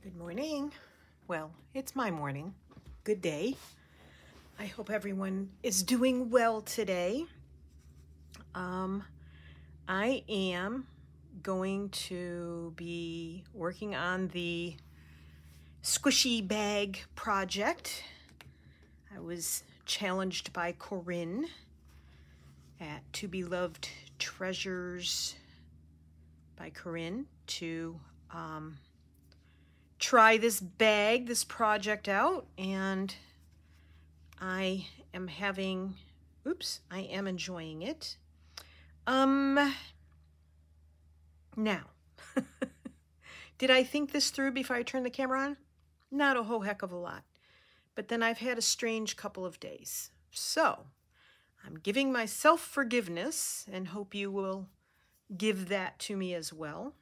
Good morning. Well, it's my morning. Good day. I hope everyone is doing well today. I am going to be working on the squishy bag project. I was challenged by Corinne at To Be Loved Treasures by Corinne to try this project out, and I am enjoying it. Now, did I think this through before I turned the camera on? Not a whole heck of a lot. But then I've had a strange couple of days. So, I'm giving myself forgiveness and hope you will give that to me as well.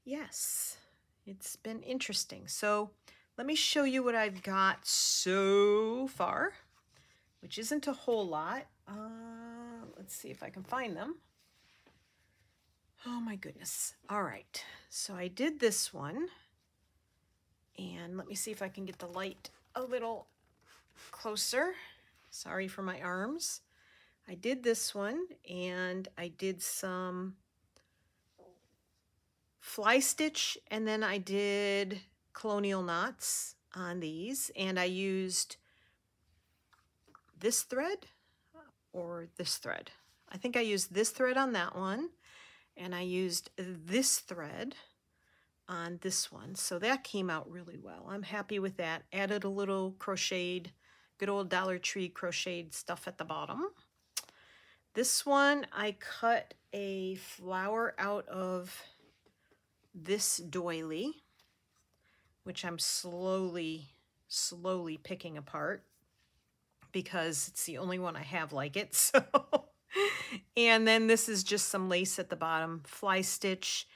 Yes, it's been interesting. So, let me show you what I've got so far, which isn't a whole lot. Let's see if I can find them. Oh my goodness. All right, so I did this one, and let me see if I can get the light a little closer. Sorry for my arms. I did this one, and I did some fly stitch, and then I did colonial knots on these, and I used this thread or this thread. I think I used this thread on that one, and I used this thread on this one. So that came out really well. I'm happy with that. Added a little crocheted, good old Dollar Tree crocheted stuff at the bottom. This one, I cut a flower out of this doily, which I'm slowly picking apart because it's the only one I have like it. So, and then this is just some lace at the bottom, fly stitch,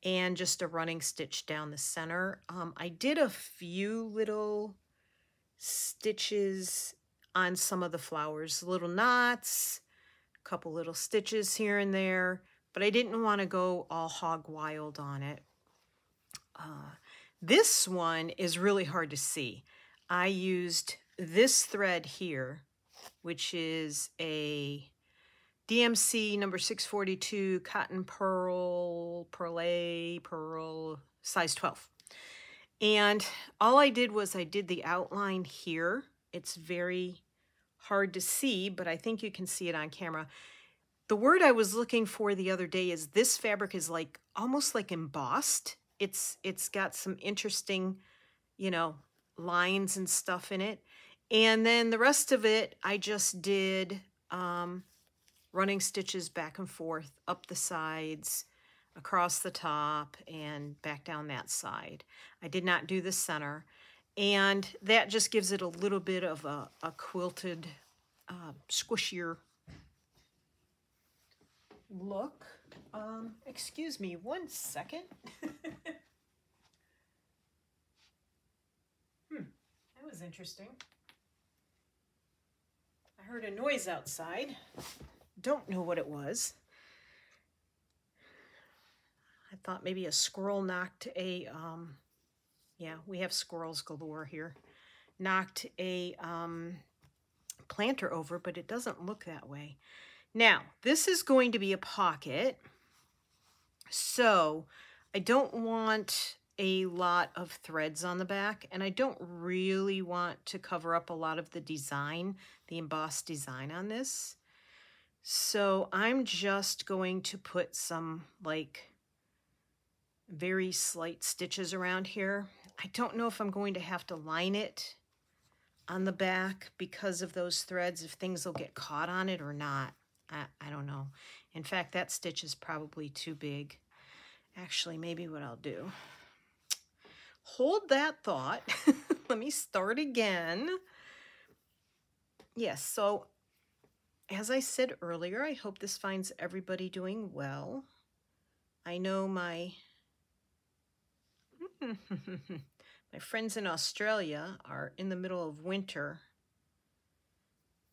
and just a running stitch down the center. I did a few little stitches on some of the flowers, little knots, a couple little stitches here and there, but I didn't want to go all hog wild on it. This one is really hard to see. I used this thread here, which is a DMC number 642 cotton pearl, size 12. And all I did was I did the outline here. It's very hard to see, but I think you can see it on camera. The word I was looking for the other day is this fabric is like almost like embossed. It's got some interesting, lines and stuff in it. And then the rest of it, I just did running stitches back and forth up the sides, across the top, and back down that side. I did not do the center. And that just gives it a little bit of a quilted, squishier look. Excuse me 1 second. That was interesting. I heard a noise outside. Don't know what it was. I thought maybe a squirrel knocked a, yeah, we have squirrels galore here, knocked a planter over, but it doesn't look that way. Now, this is going to be a pocket, so I don't want a lot of threads on the back, and I don't really want to cover up a lot of the design, the embossed design on this. So I'm just going to put some like very slight stitches around here. I don't know if I'm going to have to line it on the back because of those threads, if things will get caught on it or not. I don't know. In fact, that stitch is probably too big. Actually, maybe what I'll do, hold that thought. Let me start again. Yes, so as I said earlier, I hope this finds everybody doing well. I know my my friends in Australia are in the middle of winter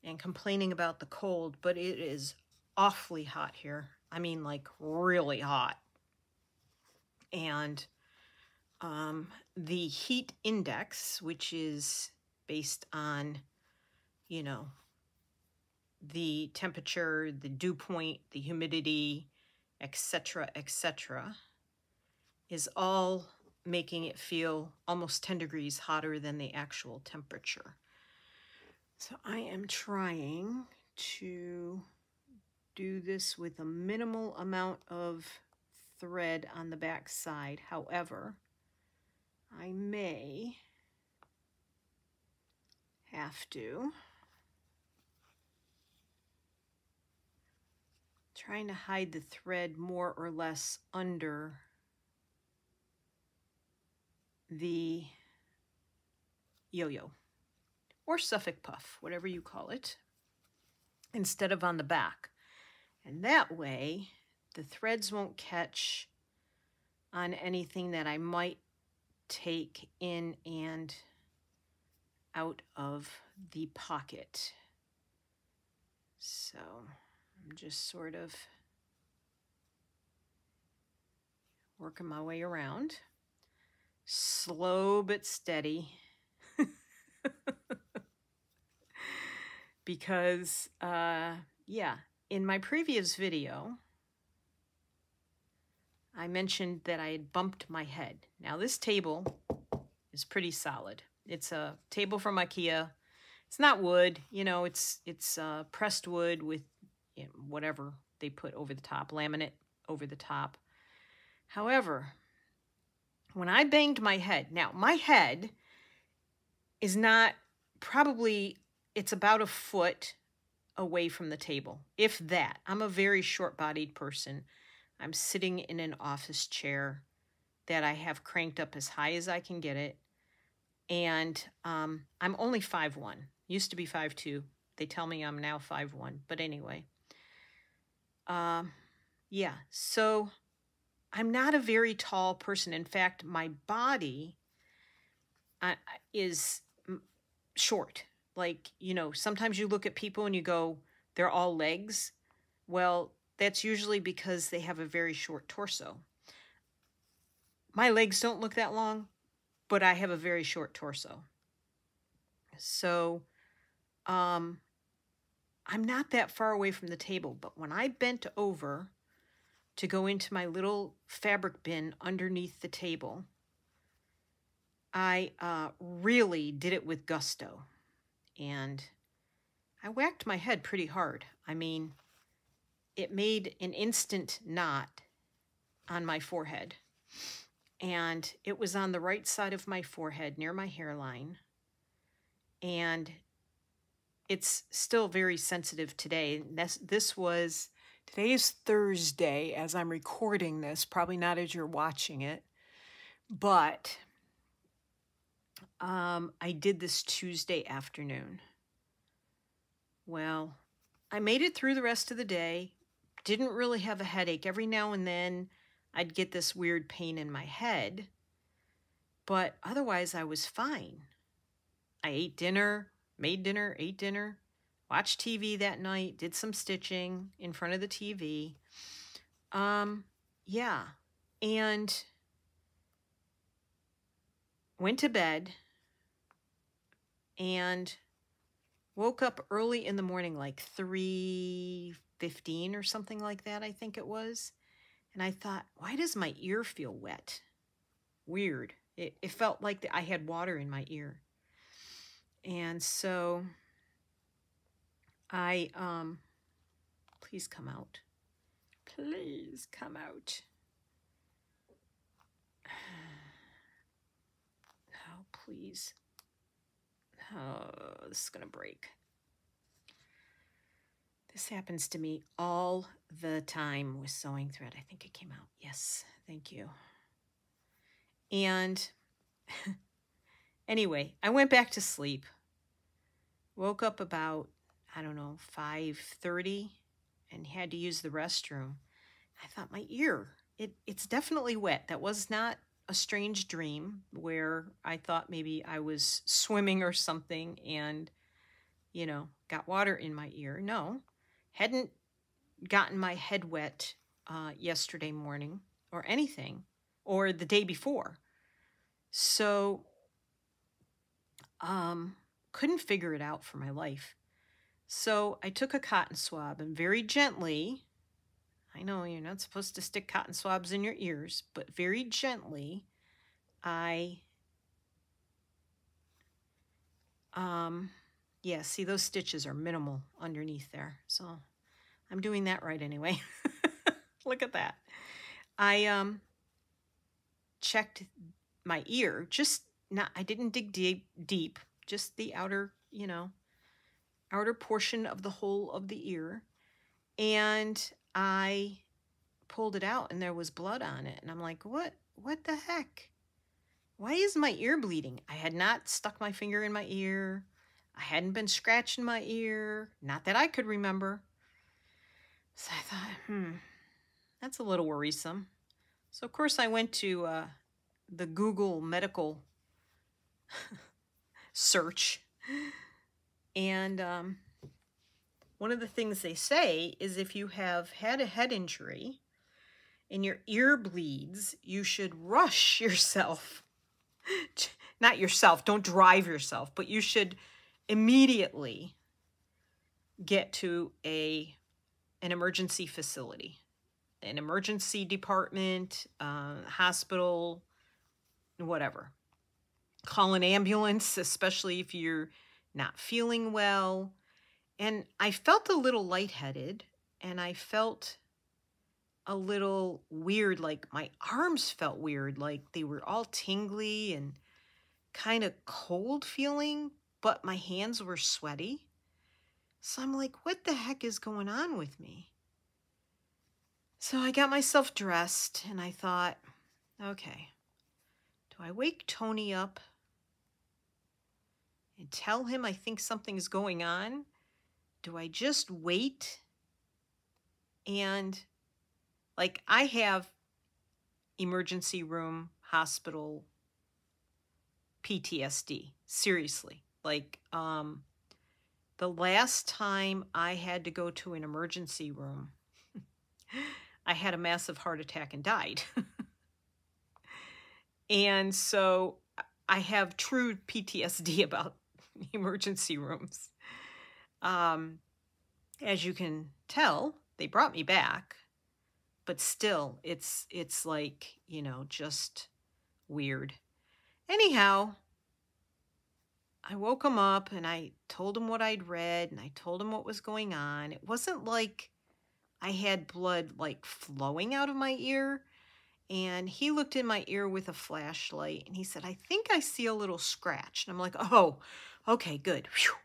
and complaining about the cold, but it is awfully hot here. I mean, like really hot. And the heat index, which is based on, you know, the temperature, the dew point, the humidity, etc., etc., is all making it feel almost 10 degrees hotter than the actual temperature. So I am trying to do this with a minimal amount of thread on the back side. However, I may have to. Trying to hide the thread more or less under the yo-yo or Suffolk puff, whatever you call it, instead of on the back. And that way the threads won't catch on anything that I might take in and out of the pocket. So I'm just sort of working my way around, slow but steady. Because, yeah, in my previous video, I mentioned that I had bumped my head. Now this table is pretty solid. It's a table from IKEA. It's not wood, you know, it's pressed wood with, you know, whatever they put over the top, laminate over the top. However, when I banged my head, now my head is not probably, it's about a foot away from the table, if that. I'm a very short-bodied person. I'm sitting in an office chair that I have cranked up as high as I can get it. And I'm only 5'1". Used to be 5'2". They tell me I'm now 5'1". But anyway. Yeah, so I'm not a very tall person. In fact, my body is short. Like, you know, sometimes you look at people and you go, they're all legs. Well, that's usually because they have a very short torso. My legs don't look that long, but I have a very short torso. So, I'm not that far away from the table, but when I bent over to go into my little fabric bin underneath the table, I really did it with gusto. And I whacked my head pretty hard. I mean, it made an instant knot on my forehead. And it was on the right side of my forehead near my hairline. And it's still very sensitive today. Today is Thursday as I'm recording this, probably not as you're watching it. But I did this Tuesday afternoon. Well, I made it through the rest of the day. Didn't really have a headache. Every now and then I'd get this weird pain in my head. But otherwise I was fine. I ate dinner, made dinner, ate dinner, watched TV that night, did some stitching in front of the TV. Yeah. And went to bed and woke up early in the morning, like 3:15 or something like that, I think it was. And I thought, why does my ear feel wet? Weird. It felt like I had water in my ear. And so I, please come out. Please come out. Oh, please. Oh, this is going to break. This happens to me all the time with sewing thread. I think it came out. Yes, thank you. And anyway, I went back to sleep. Woke up about, I don't know, 5:30 and had to use the restroom. I thought, my ear, it's definitely wet. That was not a strange dream where I thought maybe I was swimming or something and, you know, got water in my ear. No, hadn't gotten my head wet yesterday morning or anything. or the day before. So, couldn't figure it out for my life. So I took a cotton swab and very gently, I know you're not supposed to stick cotton swabs in your ears, but very gently, yeah, see, those stitches are minimal underneath there. So I'm doing that right anyway. Look at that. I checked my ear, just not, I didn't dig deep, just the outer, outer portion of the whole of the ear. And I pulled it out and there was blood on it. And I'm like, what the heck? Why is my ear bleeding? I had not stuck my finger in my ear. I hadn't been scratching my ear. Not that I could remember. So I thought, that's a little worrisome. So, of course, I went to the Google medical search. And one of the things they say is if you have had a head injury and your ear bleeds, you should rush yourself. Not yourself, don't drive yourself, but you should immediately get to an emergency facility, an emergency department, hospital, whatever. Call an ambulance, especially if you're not feeling well. And I felt a little lightheaded, and I felt a little weird, like my arms felt weird, like they were all tingly and kind of cold feeling, but my hands were sweaty. So I'm like, what the heck is going on with me? So I got myself dressed and I thought, okay, do I wake Tony up and tell him I think something's going on? Do I just wait? And like, I have emergency room, hospital, PTSD, seriously. Like, the last time I had to go to an emergency room, I had a massive heart attack and died. And so I have true PTSD about emergency rooms. As you can tell, they brought me back, but still, it's like, just weird. Anyhow, I woke him up and I told him what I'd read and I told him what was going on. It wasn't like I had blood like flowing out of my ear. And he looked in my ear with a flashlight and he said, I think I see a little scratch. And I'm like, oh, okay, good. Whew.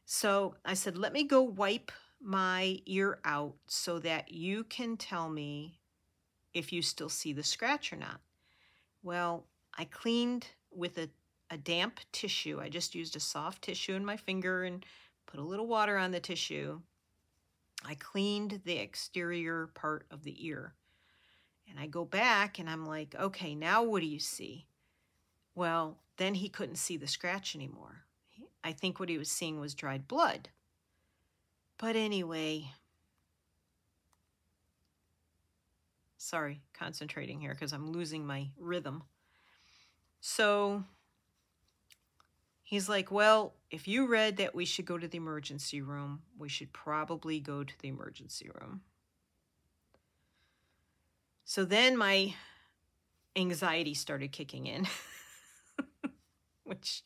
So I said, let me go wipe my ear out so that you can tell me if you still see the scratch or not. Well, I cleaned with a damp tissue. I just used a soft tissue in my finger and put a little water on the tissue. I cleaned the exterior part of the ear. And I go back and I'm like, okay, now what do you see? Well, then he couldn't see the scratch anymore. I think what he was seeing was dried blood. But anyway, sorry, concentrating here because I'm losing my rhythm. So he's like, well, if you read that we should go to the emergency room, we should probably go to the emergency room. So then my anxiety started kicking in, which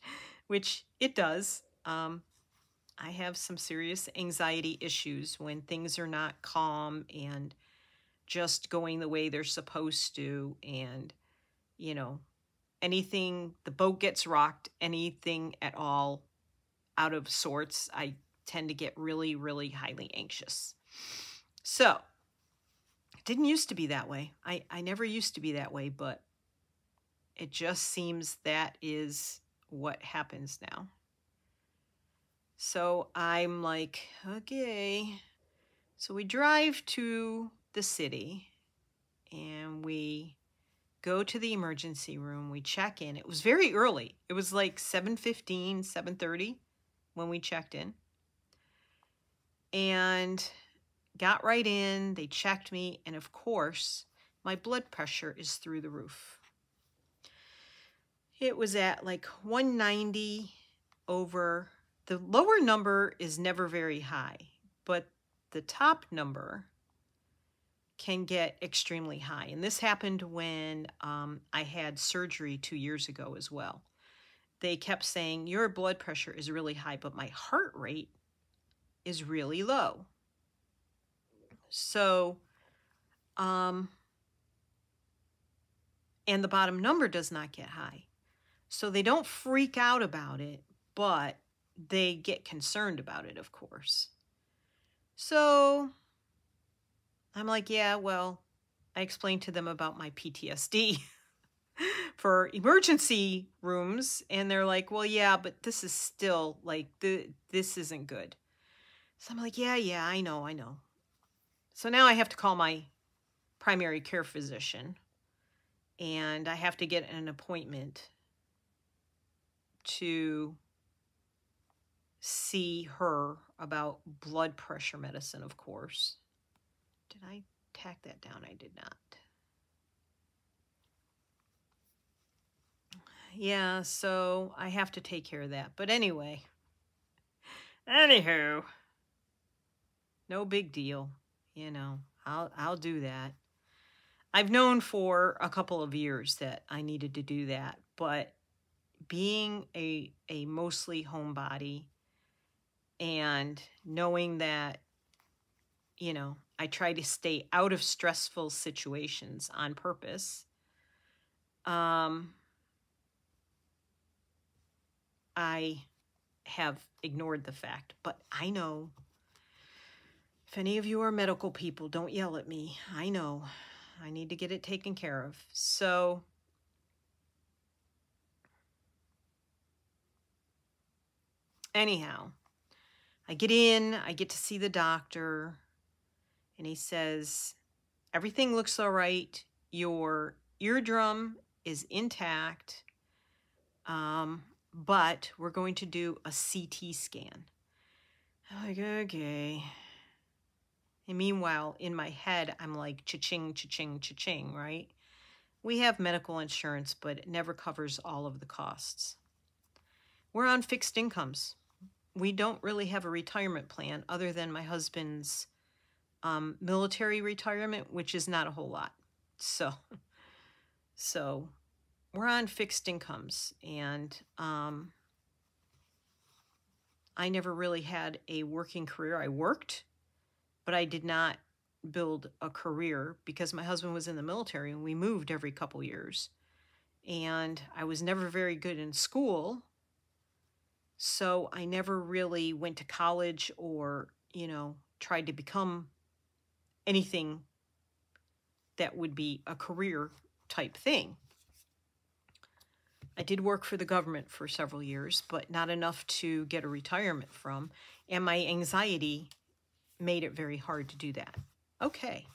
it does. I have some serious anxiety issues when things are not calm and just going the way they're supposed to. And, anything, the boat gets rocked, anything at all out of sorts, I tend to get really, really highly anxious. So it didn't used to be that way. I never used to be that way, but it just seems that is what happens now. So I'm like, okay. So we drive to the city and we go to the emergency room. We check in. It was very early. It was like 7:15, 7:30 when we checked in. And got right in. They checked me. And of course, my blood pressure is through the roof. It was at like 190 over, the lower number is never very high, but the top number can get extremely high. And this happened when I had surgery 2 years ago as well. They kept saying, your blood pressure is really high, but my heart rate is really low. So, and the bottom number does not get high. So they don't freak out about it, but they get concerned about it, of course. So I'm like, yeah, well, I explained to them about my PTSD for emergency rooms. And they're like, well, yeah, but this is still like, this isn't good. So I'm like, yeah, I know. So now I have to call my primary care physician and I have to get an appointment to see her about blood pressure medicine, of course. Did I tack that down? I did not. Yeah, so I have to take care of that. But anyway, anywho, no big deal. You know, I'll do that. I've known for a couple of years that I needed to do that, but being a mostly homebody and knowing that, you know, I try to stay out of stressful situations on purpose, I have ignored the fact. But I know, if any of you are medical people, don't yell at me. I know. I need to get it taken care of. So anyhow, I get in, I get to see the doctor, and he says, everything looks all right. Your eardrum is intact, but we're going to do a CT scan. I'm like, okay. And meanwhile, in my head, I'm like, cha-ching, cha-ching, cha-ching, right? We have medical insurance, but it never covers all of the costs. We're on fixed incomes. We don't really have a retirement plan other than my husband's military retirement, which is not a whole lot. So we're on fixed incomes, and I never really had a working career. I worked, but I did not build a career because my husband was in the military and we moved every couple years. And I was never very good in school, so I never really went to college or, you know, tried to become anything that would be a career type thing. I did work for the government for several years, but not enough to get a retirement from. And my anxiety made it very hard to do that. Okay,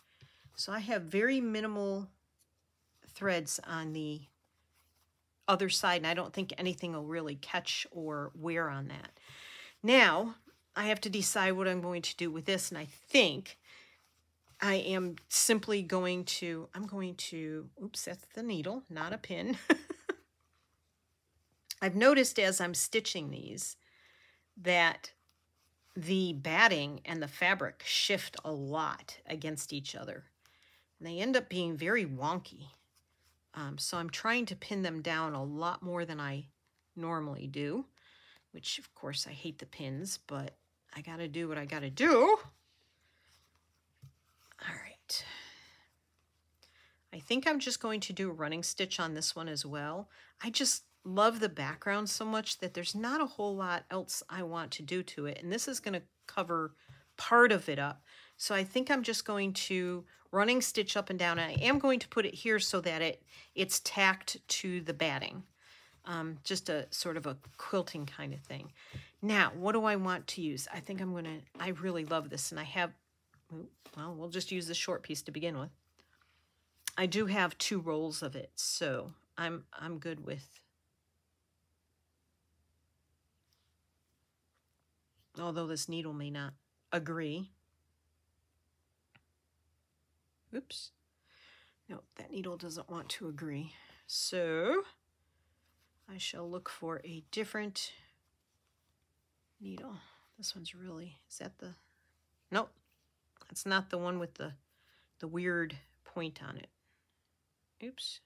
so I have very minimal threads on the other side, and I don't think anything will really catch or wear on that. Now, I have to decide what I'm going to do with this, and I think I am simply going to, oops, that's the needle, not a pin. I've noticed as I'm stitching these that the batting and the fabric shift a lot against each other. And they end up being very wonky. So I'm trying to pin them down a lot more than I normally do, which of course I hate the pins, but I gotta do what I gotta do. All right. I think I'm just going to do a running stitch on this one as well. I just love the background so much that there's not a whole lot else I want to do to it. And this is going to cover part of it up. So I think I'm just going to running stitch up and down. And I am going to put it here so that it's tacked to the batting. Just a sort of a quilting kind of thing. Now, what do I want to use? I think I really love this. And I have, well, we'll just use the short piece to begin with. I do have 2 rolls of it, so I'm good with, although this needle may not agree. Oops. No, that needle doesn't want to agree. So I shall look for a different needle. This one's really, is that the, nope, that's not the one with the weird point on it. Oops.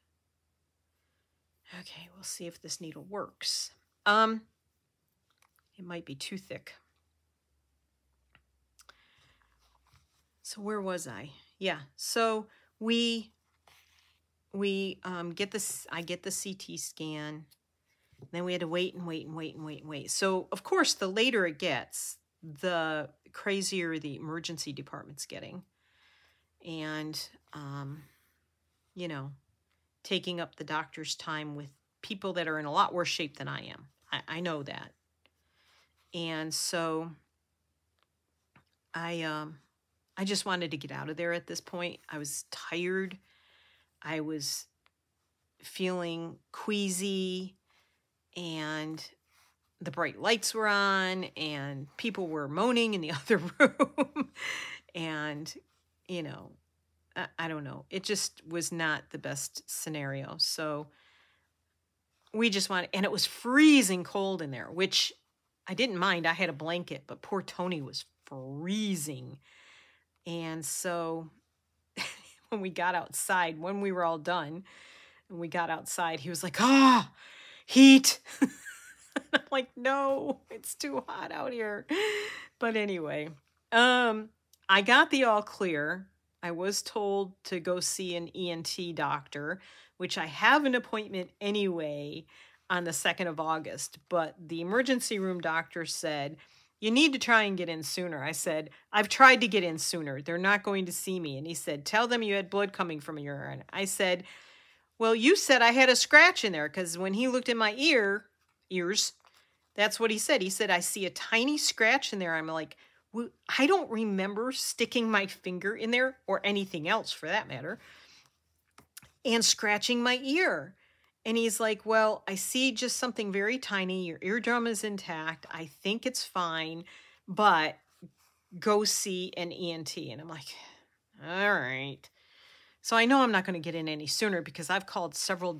Okay, we'll see if this needle works. It might be too thick. So where was I? Yeah, so we get this, I get the CT scan. Then we had to wait and wait and wait and wait and wait. So of course, the later it gets, the crazier the emergency department's getting. And, you know, taking up the doctor's time with people that are in a lot worse shape than I am. I know that. And so I just wanted to get out of there at this point. I was tired. I was feeling queasy, and the bright lights were on, and people were moaning in the other room. And, you know, I don't know. It just was not the best scenario. So we just wanted, and it was freezing cold in there, which I didn't mind. I had a blanket, but poor Tony was freezing. And so when we got outside, when we were all done, and we got outside, he was like, "Ah, heat." I'm like, "No, it's too hot out here." But anyway, I got the all clear. I was told to go see an ENT doctor, which I have an appointment anyway on the 2nd of August. But the emergency room doctor said, "You need to try and get in sooner." I said, "I've tried to get in sooner. They're not going to see me." And he said, "Tell them you had blood coming from your urine." I said, "Well, you said I had a scratch in there," because when he looked at my ears, that's what he said. He said, "I see a tiny scratch in there." I'm like, well, I don't remember sticking my finger in there, or anything else for that matter, and scratching my ear. And he's like, "Well, I see just something very tiny. Your eardrum is intact. I think it's fine, but go see an ENT." And I'm like, all right. So I know I'm not going to get in any sooner, because I've called several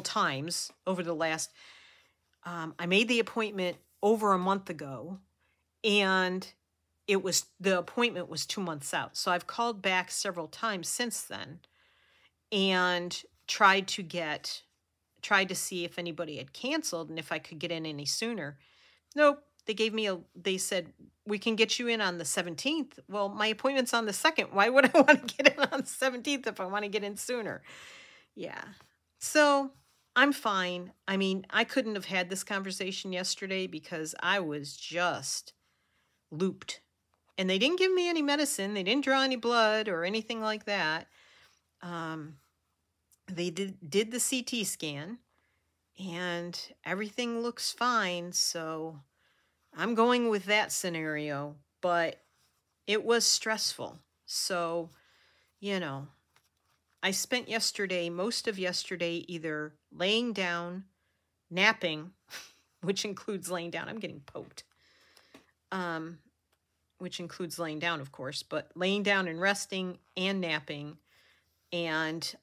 times over the last, I made the appointment over a month ago, and the appointment was 2 months out. So I've called back several times since then and tried to see if anybody had canceled and if I could get in any sooner. Nope. They said, "We can get you in on the 17th. Well, my appointment's on the 2nd. Why would I want to get in on the 17th if I want to get in sooner? Yeah. So I'm fine. I mean, I couldn't have had this conversation yesterday because I was just looped. And they didn't give me any medicine. They didn't draw any blood or anything like that. They did the CT scan, and everything looks fine. So I'm going with that scenario, but it was stressful. So, you know, I spent most of yesterday, either laying down, napping, which includes laying down. I'm getting poked. Which includes laying down, of course, but laying down and resting and napping, and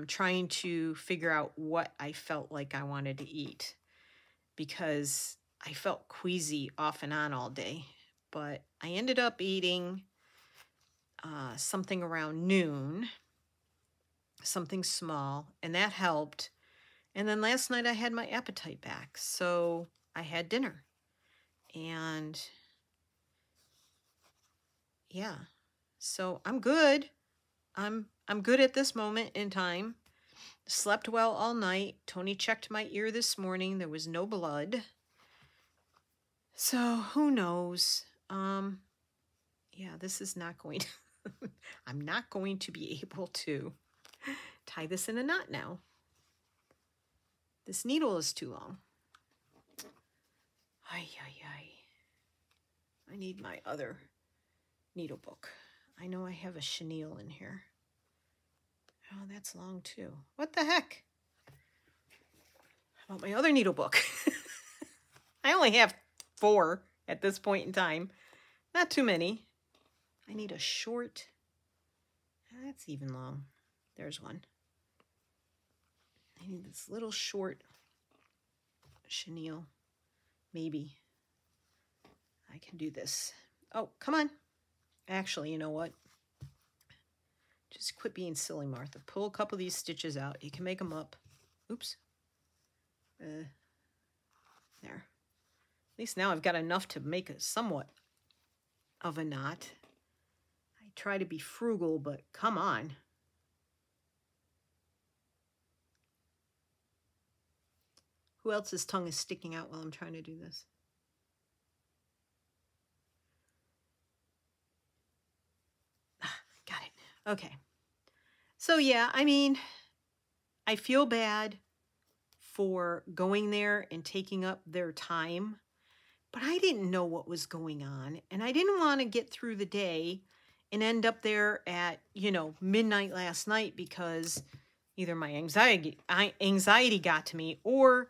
trying to figure out what I felt like I wanted to eat, because I felt queasy off and on all day. But I ended up eating something around noon, something small, and that helped. And then last night I had my appetite back, so I had dinner. And yeah, so I'm good. I'm good at this moment in time. Slept well all night. Tony checked my ear this morning. There was no blood. So who knows? Yeah, this is not going to, I'm not going to be able to tie this in a knot now. This needle is too long. Ay, ay, ay. I need my other needle book. I know I have a chenille in here. Oh, that's long too. What the heck? How about my other needle book? I only have 4 at this point in time. Not too many. I need a short. That's even long. There's one. I need this little short chenille. Maybe I can do this. Oh, come on. Actually, you know what? Just quit being silly, Martha. Pull a couple of these stitches out. You can make them up. Oops. There. At least now I've got enough to make a somewhat of a knot. I try to be frugal, but come on. Who else's tongue is sticking out while I'm trying to do this? Got it. Okay. So yeah, I mean, I feel bad for going there and taking up their time, but I didn't know what was going on, and I didn't want to get through the day and end up there at, you know, midnight last night because either my anxiety got to me or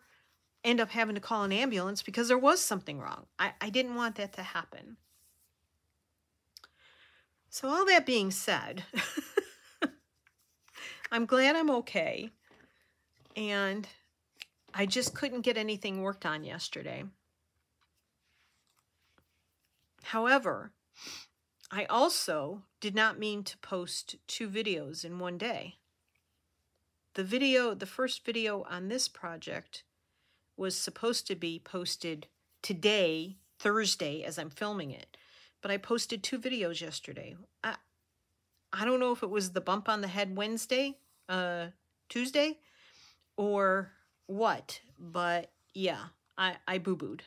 end up having to call an ambulance because there was something wrong. I didn't want that to happen. So all that being said, I'm glad I'm okay. And I just couldn't get anything worked on yesterday. However, I also did not mean to post 2 videos in one day. The first video on this project was supposed to be posted today, Thursday, as I'm filming it. But I posted 2 videos yesterday. I don't know if it was the bump on the head Wednesday, Tuesday, or what. But yeah, I boo-booed.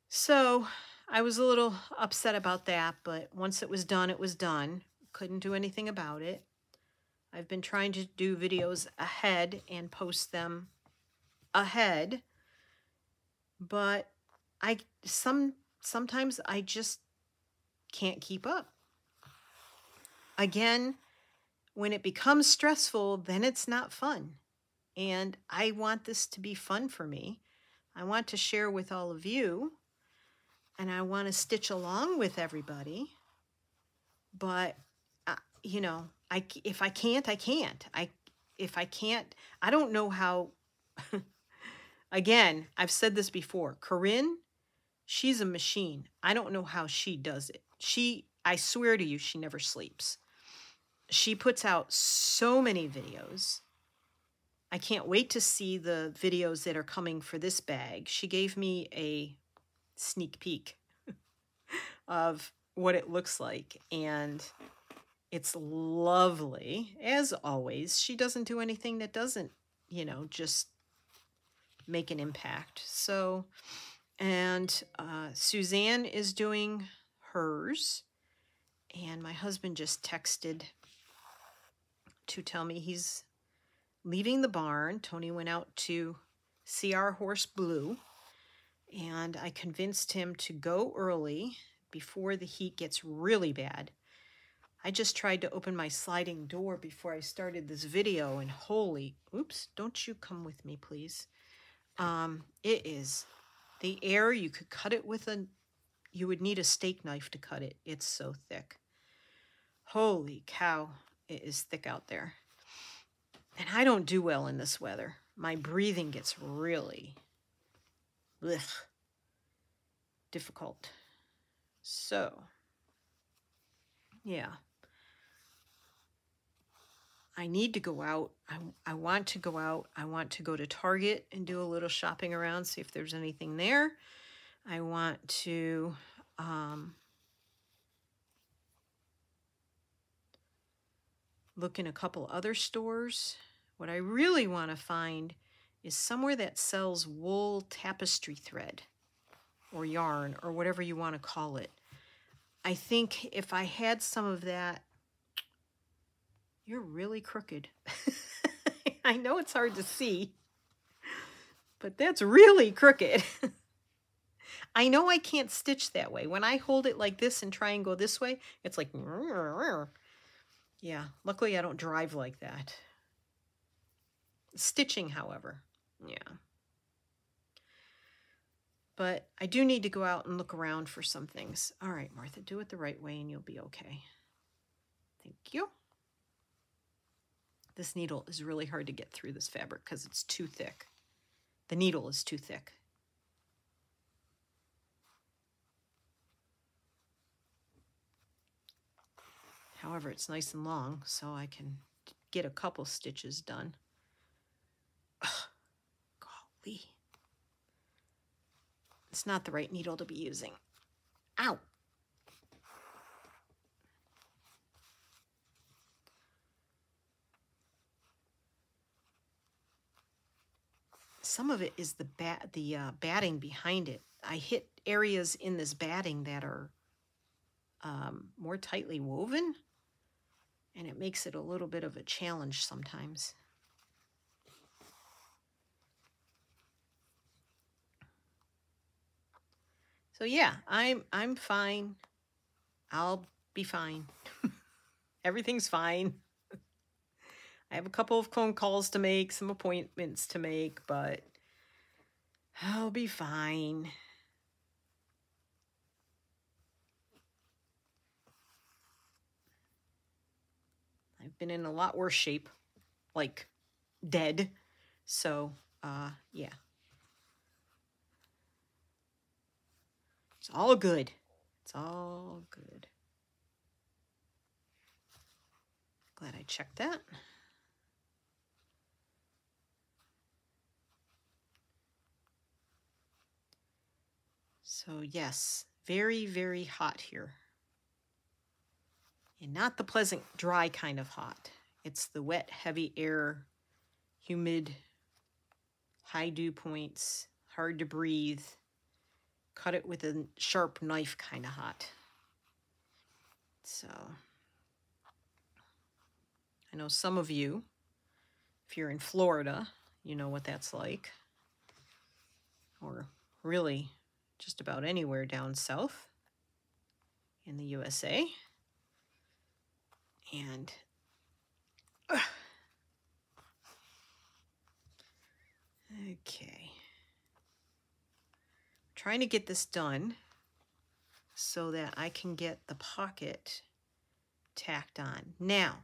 So I was a little upset about that, but once it was done, it was done. Couldn't do anything about it. I've been trying to do videos ahead and post them ahead, but sometimes I just can't keep up. Again, when it becomes stressful, then it's not fun. And I want this to be fun for me. I want to share with all of you, and I want to stitch along with everybody. But, you know, if I can't, I can't. If I can't, I don't know how. Again, I've said this before. Corinne, she's a machine. I don't know how she does it. I swear to you, she never sleeps. She puts out so many videos. I can't wait to see the videos that are coming for this bag. She gave me a sneak peek of what it looks like, and it's lovely. As always, she doesn't do anything that doesn't, you know, just make an impact. So, and Suzanne is doing hers, and my husband just texted to tell me he's leaving the barn. Tony went out to see our horse Blue, and I convinced him to go early before the heat gets really bad. I just tried to open my sliding door before I started this video, and holy, oops, don't you come with me, please. It is the air. You could cut it with you would need a steak knife to cut it. It's so thick. Holy cow, it is thick out there. And I don't do well in this weather. My breathing gets really difficult. So, yeah. I need to go out. I want to go out. I want to go to Target and do a little shopping around, see if there's anything there. I want to look in a couple other stores. What I really want to find is somewhere that sells wool tapestry thread or yarn or whatever you want to call it. I think if I had some of that. You're really crooked. I know it's hard to see, but that's really crooked. I know I can't stitch that way. When I hold it like this and try and go this way, it's like, yeah, luckily I don't drive like that. Stitching, however, yeah. But I do need to go out and look around for some things. All right, Martha, do it the right way and you'll be okay. Thank you. This needle is really hard to get through this fabric because it's too thick. The needle is too thick. However, it's nice and long, so I can get a couple stitches done. Ugh, golly. It's not the right needle to be using. Ow! Some of it is the batting behind it. I hit areas in this batting that are more tightly woven, and it makes it a little bit of a challenge sometimes. So yeah, I'm fine. I'll be fine. Everything's fine. I have a couple of phone calls to make, some appointments to make, but I'll be fine. I've been in a lot worse shape, like dead. So, yeah. It's all good. It's all good. Glad I checked that. So yes, very, very hot here. And not the pleasant, dry kind of hot. It's the wet, heavy air, humid, high dew points, hard to breathe, cut it with a sharp knife kind of hot. So I know some of you, if you're in Florida, you know what that's like. Or really just about anywhere down south in the USA. And okay. Trying to get this done so that I can get the pocket tacked on. Now,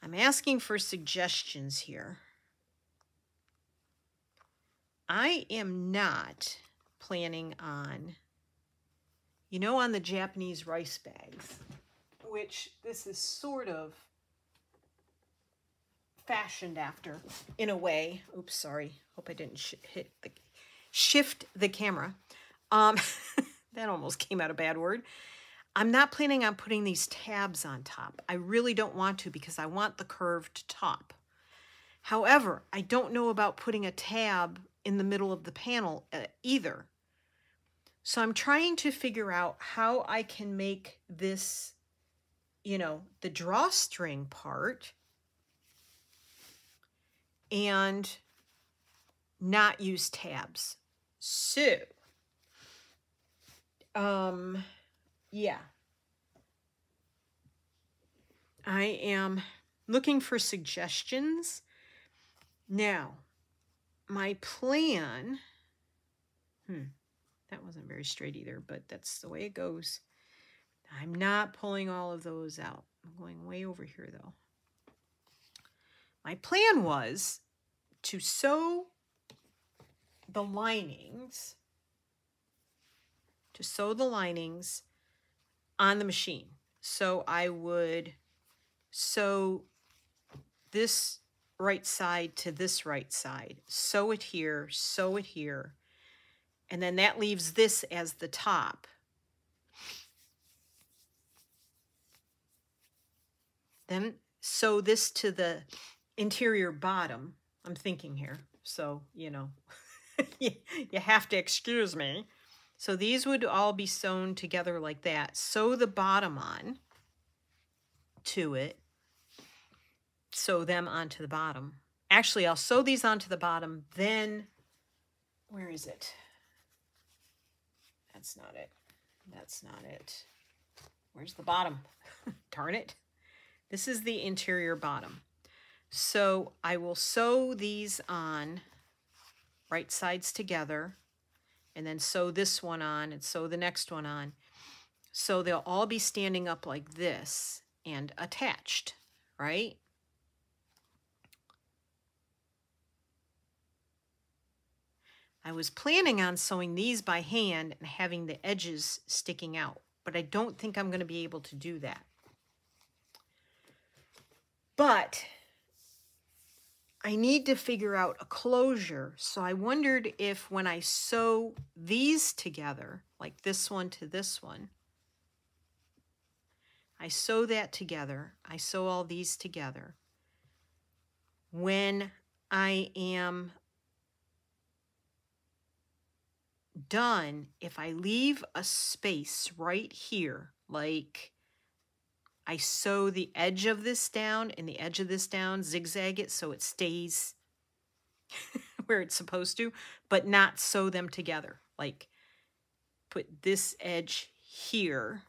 I'm asking for suggestions here. I am not planning on, you know, on the Japanese rice bags, which this is sort of fashioned after in a way. Oops, sorry. Hope I didn't shift the camera. That almost came out a bad word. I'm not planning on putting these tabs on top. I really don't want to because I want the curved top. However, I don't know about putting a tab in the middle of the panel either. So I'm trying to figure out how I can make this, you know, the drawstring part and not use tabs. So, yeah. I am looking for suggestions. Now, my plan, that wasn't very straight either, but that's the way it goes. I'm not pulling all of those out. I'm going way over here though. My plan was to sew the linings, on the machine. So I would sew this right side to this right side, sew it here, and then that leaves this as the top. Then sew this to the interior bottom. I'm thinking here, so, you know, you have to excuse me. So these would all be sewn together like that. Sew the bottom on to it. Sew them onto the bottom. Actually, I'll sew these onto the bottom, then, where is it? That's not it. That's not it. Where's the bottom? Darn it. This is the interior bottom. So I will sew these on right sides together, and then sew this one on and sew the next one on. So they'll all be standing up like this and attached, right? I was planning on sewing these by hand and having the edges sticking out, but I don't think I'm going to be able to do that. But I need to figure out a closure. So I wondered if when I sew these together, like this one to this one, I sew that together, I sew all these together. When I am done, if I leave a space right here, like I sew the edge of this down and the edge of this down, zigzag it so it stays where it's supposed to, but not sew them together. Like put this edge here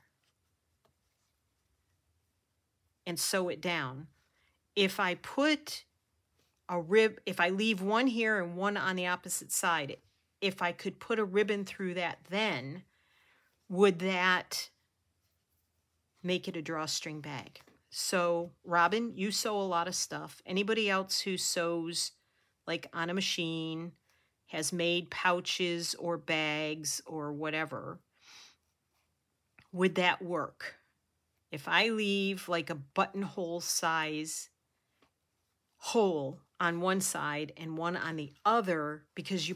and sew it down. If I put a rib, if I leave one here and one on the opposite side, if I could put a ribbon through that, then would that make it a drawstring bag? So Robin, you sew a lot of stuff. Anybody else who sews like on a machine, has made pouches or bags or whatever, would that work? If I leave like a buttonhole size hole on one side and one on the other, because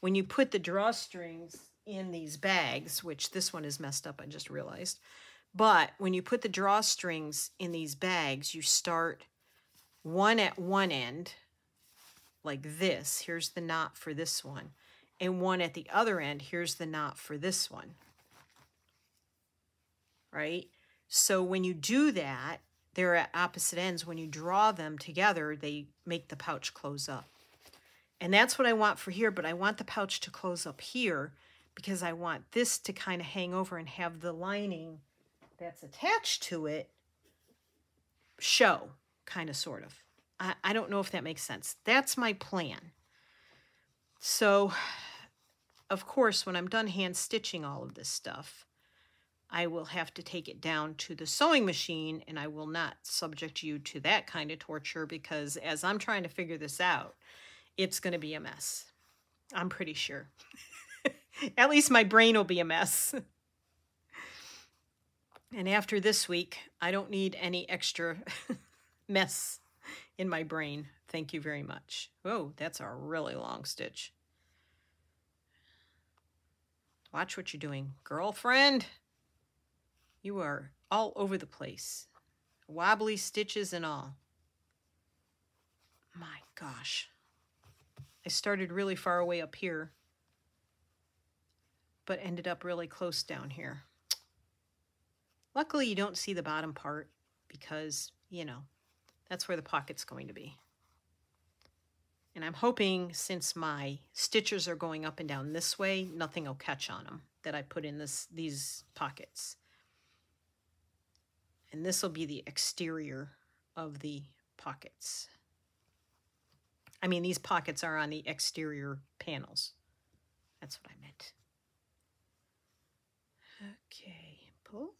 when you put the drawstrings in these bags, which this one is messed up, I just realized, but when you put the drawstrings in these bags, you start one at one end, like this, here's the knot for this one, and one at the other end, here's the knot for this one, right? So when you do that, they're at opposite ends. When you draw them together, they make the pouch close up. And that's what I want for here, but I want the pouch to close up here because I want this to kind of hang over and have the lining that's attached to it show, kind of, sort of. I don't know if that makes sense. That's my plan. So, of course, when I'm done hand stitching all of this stuff, I will have to take it down to the sewing machine, and I will not subject you to that kind of torture because as I'm trying to figure this out, it's going to be a mess. I'm pretty sure. At least my brain will be a mess. And after this week, I don't need any extra mess in my brain. Thank you very much. Oh, that's a really long stitch. Watch what you're doing, girlfriend. You are all over the place. Wobbly stitches and all. My gosh. I started really far away up here, but ended up really close down here. Luckily, you don't see the bottom part because, you know, that's where the pocket's going to be. And I'm hoping since my stitches are going up and down this way, nothing will catch on them that I put in these pockets. And this will be the exterior of the pockets. I mean, these pockets are on the exterior panels. That's what I meant. Okay, pull.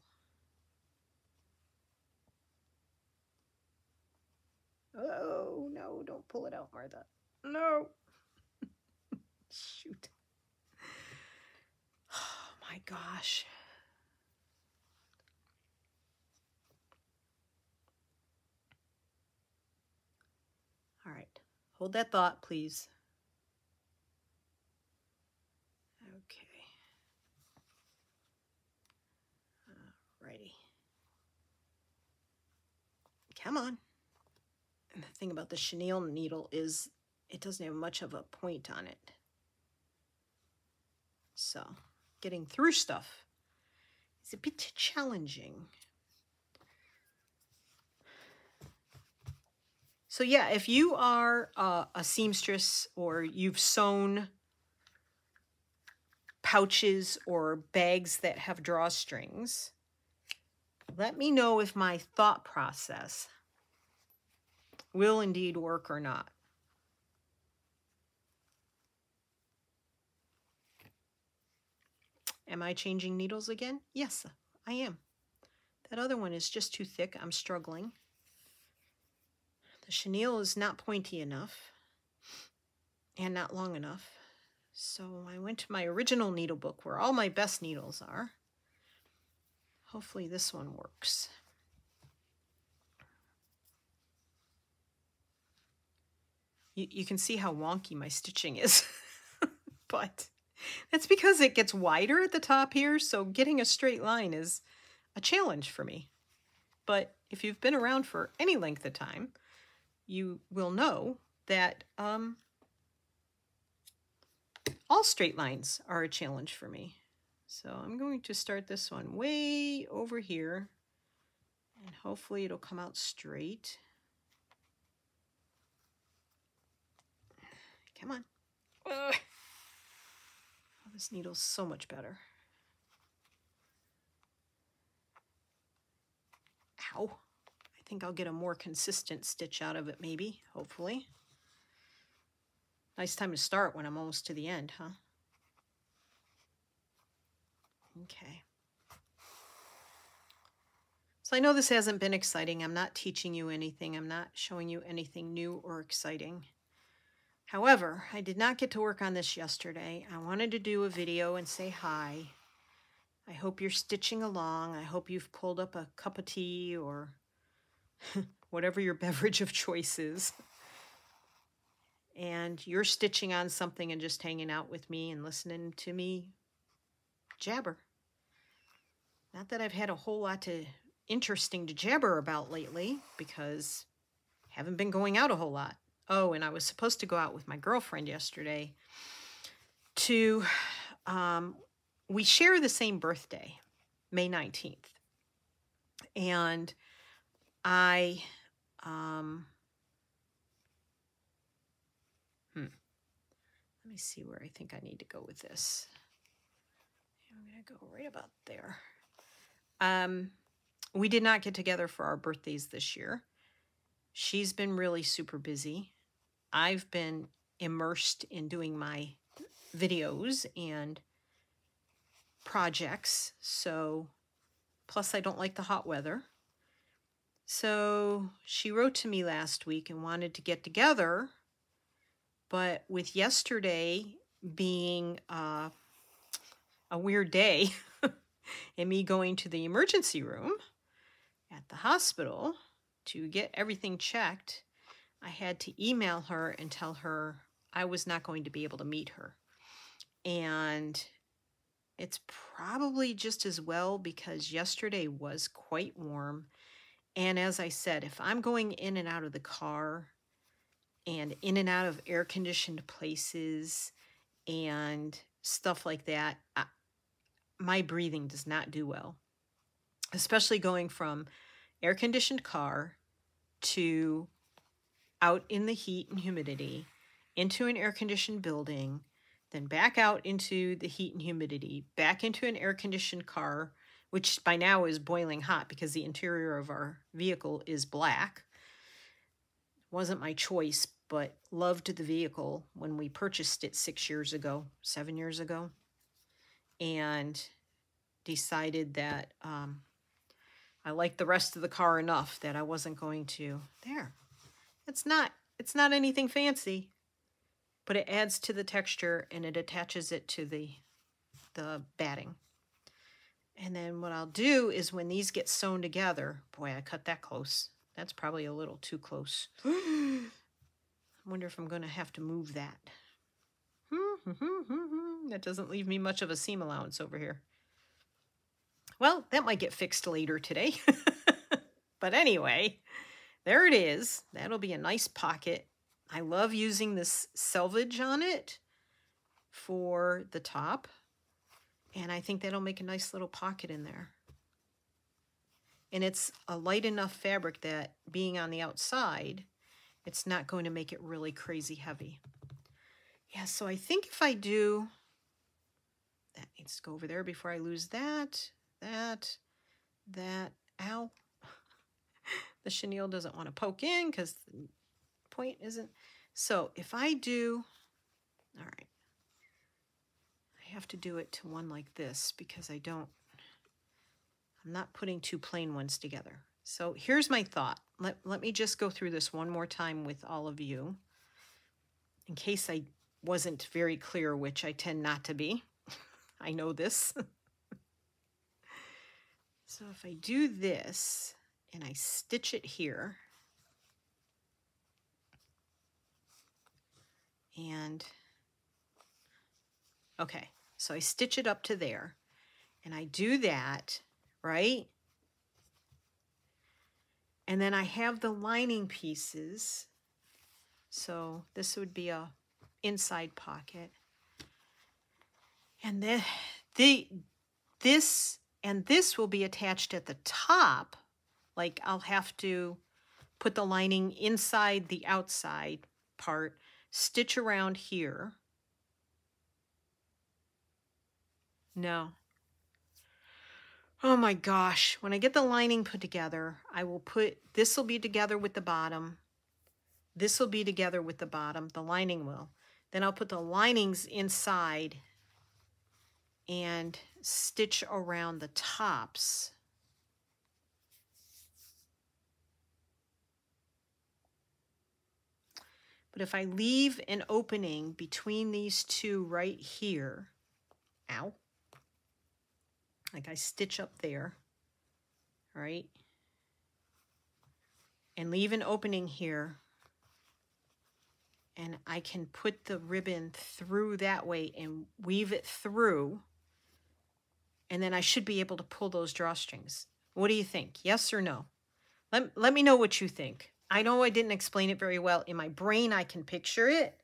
Oh, no, don't pull it out, Martha. No. Shoot. Oh, my gosh. All right. Hold that thought, please. Okay. Alrighty. Come on. And the thing about the chenille needle is it doesn't have much of a point on it. So getting through stuff is a bit challenging. So yeah, if you are a seamstress or you've sewn pouches or bags that have drawstrings, let me know if my thought process will indeed work or not. Am I changing needles again? Yes, I am. That other one is just too thick. I'm struggling. The chenille is not pointy enough and not long enough. So I went to my original needle book where all my best needles are. Hopefully this one works. You can see how wonky my stitching is, but that's because it gets wider at the top here, so getting a straight line is a challenge for me. But if you've been around for any length of time, you will know that all straight lines are a challenge for me. So I'm going to start this one way over here, and hopefully it'll come out straight. Come on. Ugh. Oh, this needle's so much better. Ow. I think I'll get a more consistent stitch out of it maybe, hopefully. Nice time to start when I'm almost to the end, huh? Okay. So I know this hasn't been exciting. I'm not teaching you anything. I'm not showing you anything new or exciting. However, I did not get to work on this yesterday. I wanted to do a video and say hi. I hope you're stitching along. I hope you've pulled up a cup of tea or whatever your beverage of choice is. And you're stitching on something and just hanging out with me and listening to me jabber. Not that I've had a whole lot interesting to jabber about lately because I haven't been going out a whole lot. Oh, and I was supposed to go out with my girlfriend yesterday to, we share the same birthday, May 19th. And I, let me see where I think I need to go with this. I'm going to go right about there. We did not get together for our birthdays this year. She's been really super busy. I've been immersed in doing my videos and projects. So, plus I don't like the hot weather. So she wrote to me last week and wanted to get together. But with yesterday being a weird day and me going to the emergency room at the hospital to get everything checked, I had to email her and tell her I was not going to be able to meet her. And it's probably just as well because yesterday was quite warm. And as I said, if I'm going in and out of the car and in and out of air-conditioned places and stuff like that, my breathing does not do well, especially going from air-conditioned car to out in the heat and humidity, into an air-conditioned building, then back out into the heat and humidity, back into an air-conditioned car, which by now is boiling hot because the interior of our vehicle is black. Wasn't my choice, but loved the vehicle when we purchased it 7 years ago, and decided that I liked the rest of the car enough that I wasn't going to. There. It's not anything fancy, but it adds to the texture and it attaches it to the batting. And then what I'll do is when these get sewn together, boy, I cut that close. That's probably a little too close. I wonder if I'm going to have to move that. That doesn't leave me much of a seam allowance over here. Well, that might get fixed later today. But anyway, there it is. That'll be a nice pocket. I love using this selvage on it for the top. And I think that'll make a nice little pocket in there. And it's a light enough fabric that being on the outside, it's not going to make it really crazy heavy. Yeah, so I think if I do, that needs to go over there before I lose that, ow. The chenille doesn't want to poke in because the point isn't. So if I do, all right, I have to do it to one like this because I'm not putting two plain ones together. So here's my thought. Let me just go through this one more time with all of you in case I wasn't very clear, which I tend not to be. I know this. So if I do this and I stitch it here, and okay, so I stitch it up to there, and I do that, right? And then I have the lining pieces. So this would be a inside pocket. And then this and this will be attached at the top. Like I'll have to put the lining inside the outside part, stitch around here. No. Oh my gosh. When I get the lining put together, I will put, this will be together with the bottom. This will be together with the bottom, the lining will. Then I'll put the linings inside and stitch around the tops. But if I leave an opening between these two right here, ow, like I stitch up there, right, and leave an opening here, and I can put the ribbon through that way and weave it through, and then I should be able to pull those drawstrings. What do you think? Yes or no? Let me know what you think. I know I didn't explain it very well. In my brain, I can picture it.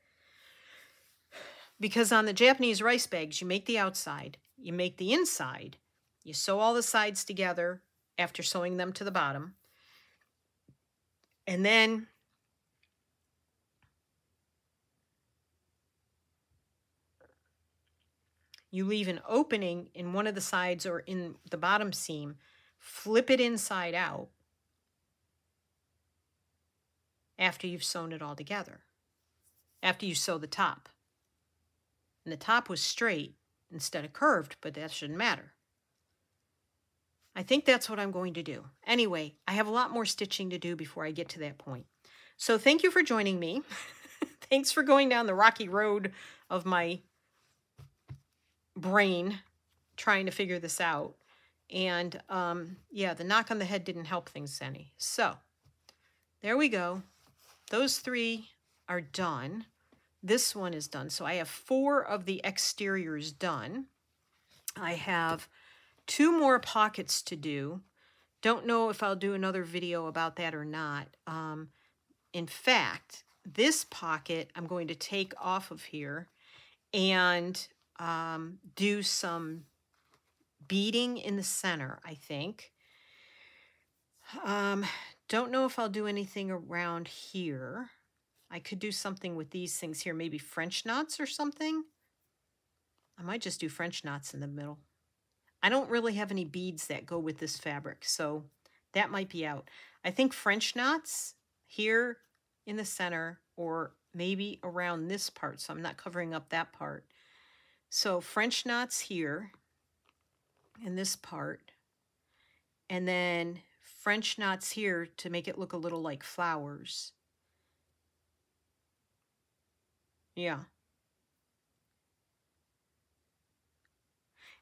Because on the Japanese rice bags, you make the outside, you make the inside, you sew all the sides together after sewing them to the bottom. And then you leave an opening in one of the sides or in the bottom seam, flip it inside out after you've sewn it all together, after you sew the top. And the top was straight instead of curved, but that shouldn't matter. I think that's what I'm going to do. Anyway, I have a lot more stitching to do before I get to that point. So thank you for joining me. Thanks for going down the rocky road of my brain trying to figure this out. And yeah, the knock on the head didn't help things any. So there we go. Those three are done. This one is done. So I have 4 of the exteriors done. I have 2 more pockets to do. Don't know if I'll do another video about that or not. In fact, this pocket I'm going to take off of here and do some beading in the center, I think. Don't know if I'll do anything around here. I could do something with these things here, maybe French knots or something. I might just do French knots in the middle. I don't really have any beads that go with this fabric, so that might be out. I think French knots here in the center or maybe around this part, so I'm not covering up that part. So French knots here in this part, and then French knots here to make it look a little like flowers. Yeah.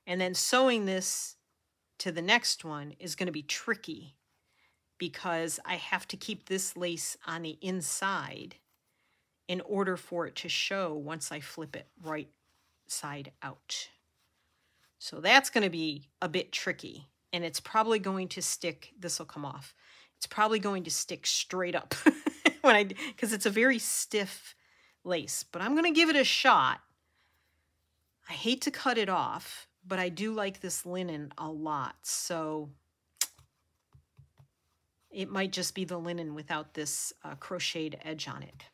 And then sewing this to the next one is going to be tricky because I have to keep this lace on the inside in order for it to show once I flip it right side out. So that's going to be a bit tricky, and it's probably going to stick. This will come off. It's probably going to stick straight up because it's a very stiff lace, but I'm going to give it a shot. I hate to cut it off, but I do like this linen a lot, so it might just be the linen without this crocheted edge on it.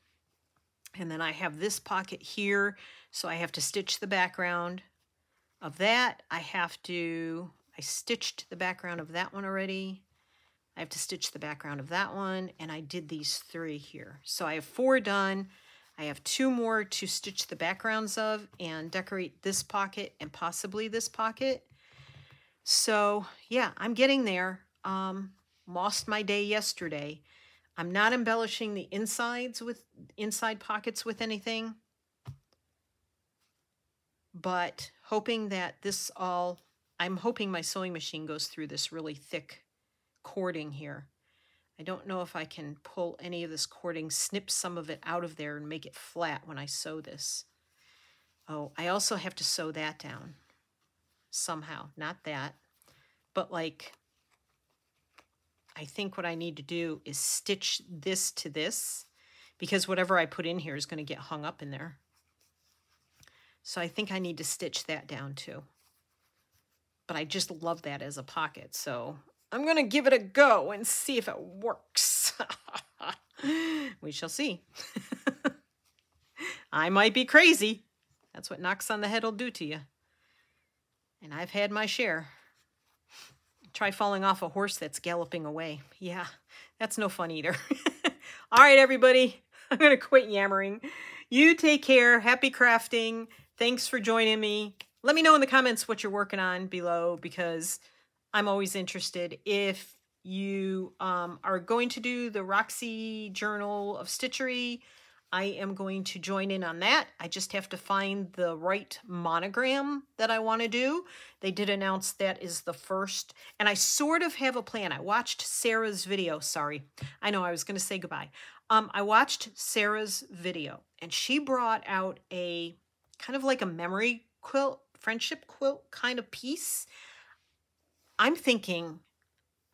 And then I have this pocket here, so I have to stitch the background of that. I stitched the background of that one already. I have to stitch the background of that one, and I did these 3 here. So I have 4 done. I have 2 more to stitch the backgrounds of and decorate this pocket and possibly this pocket. So yeah, I'm getting there. Lost my day yesterday. I'm not embellishing the insides with inside pockets with anything. but hoping that I'm hoping my sewing machine goes through this really thick cording here. I don't know if I can pull any of this cording, snip some of it out of there and make it flat when I sew this. Oh, I also have to sew that down somehow, not that, but like, I think what I need to do is stitch this to this, because whatever I put in here is going to get hung up in there. So I think I need to stitch that down too. But I just love that as a pocket, so I'm going to give it a go and see if it works. We shall see. I might be crazy. That's what knocks on the head will do to you. And I've had my share. Try falling off a horse that's galloping away. Yeah, that's no fun either. All right, everybody. I'm going to quit yammering. You take care. Happy crafting. Thanks for joining me. Let me know in the comments what you're working on below, because I'm always interested. If you are going to do the Roxy Journal of Stitchery, I am going to join in on that. I just have to find the right monogram that I want to do. They did announce that is the first, and I sort of have a plan. I watched Sarah's video. Sorry, I know I was going to say goodbye. I watched Sarah's video, and she brought out a kind of like a memory quilt, friendship quilt kind of piece. I'm thinking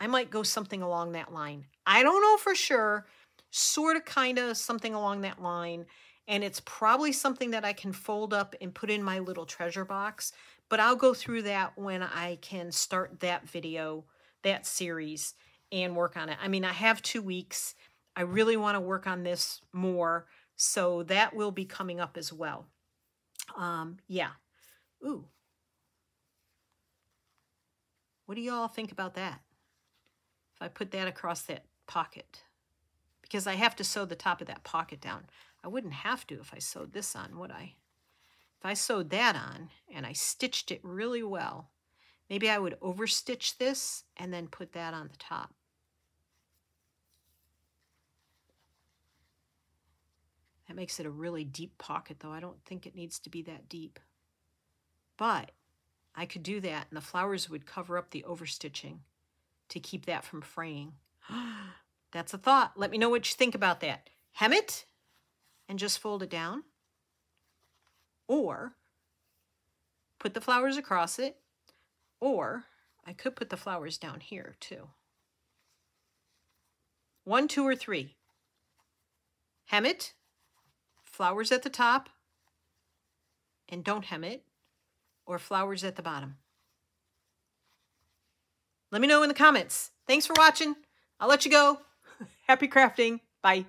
I might go something along that line. I don't know for sure. Sort of, kind of, something along that line. And it's probably something that I can fold up and put in my little treasure box. But I'll go through that when I can start that video, that series, and work on it. I mean, I have 2 weeks. I really want to work on this more. So that will be coming up as well. Yeah. Ooh. What do y'all think about that? If I put that across that pocket? Because I have to sew the top of that pocket down. I wouldn't have to if I sewed this on, would I? If I sewed that on and I stitched it really well, maybe I would overstitch this and then put that on the top. That makes it a really deep pocket, though. I don't think it needs to be that deep. But I could do that, and the flowers would cover up the overstitching to keep that from fraying. That's a thought. Let me know what you think about that. Hem it and just fold it down. Or put the flowers across it. Or I could put the flowers down here too. 1, 2, or 3. Hem it. Flowers at the top. And don't hem it. Or flowers at the bottom. Let me know in the comments. Thanks for watching. I'll let you go. Happy crafting. Bye.